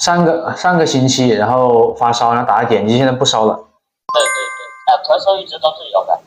上个星期，然后发烧，然后打了点滴，现在不烧了。对对对，咳嗽一直都是有的。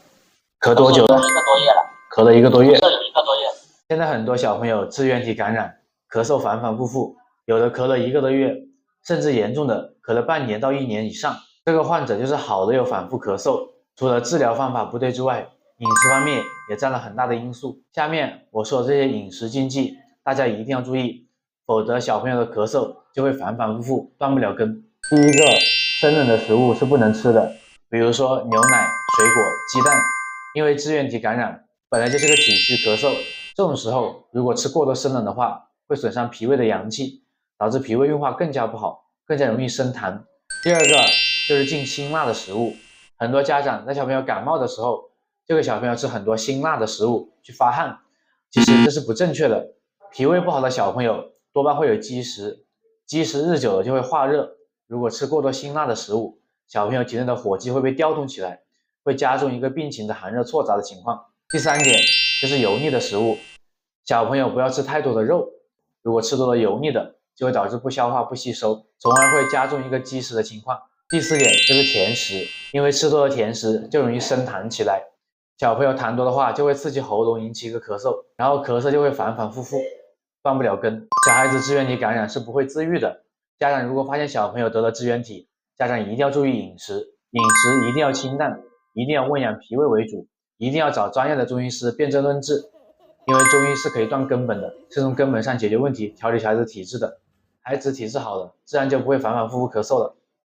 咳多久了？1个多月了。咳了1个多月。是1个多月。现在很多小朋友支原体感染，咳嗽反反复复，有的咳了1个多月，甚至严重的咳了半年到1年以上。这个患者就是好的又反复咳嗽，除了治疗方法不对之外，饮食方面也占了很大的因素。下面我说的这些饮食禁忌，大家一定要注意，否则小朋友的咳嗽就会反反复复，断不了根。第一个，生冷的食物是不能吃的，比如说牛奶、水果、鸡蛋，因为支原体感染本来就是个体虚咳嗽，这种时候如果吃过多生冷的话，会损伤脾胃的阳气，导致脾胃运化更加不好，更加容易生痰。第二个就是禁辛辣的食物，很多家长在小朋友感冒的时候就给小朋友吃很多辛辣的食物去发汗，其实这是不正确的。脾胃不好的小朋友多半会有积食，积食日久了就会化热，如果吃过多辛辣的食物，小朋友体内的火气会被调动起来，会加重一个病情的寒热错杂的情况。第三点就是油腻的食物，小朋友不要吃太多的肉，如果吃多了油腻的，就会导致不消化不吸收，从而会加重一个积食的情况。第四点就是甜食，因为吃多了甜食就容易生痰起来，小朋友痰多的话就会刺激喉咙，引起一个咳嗽，然后咳嗽就会反反复复，断不了根。小孩子支原体感染是不会自愈的，家长如果发现小朋友得了支原体，家长一定要注意饮食，饮食一定要清淡，一定要温养脾胃为主，一定要找专业的中医师辨证论治，因为中医是可以断根本的，是从根本上解决问题，调理小孩子体质的。孩子体质好了，自然就不会反反复复咳嗽了。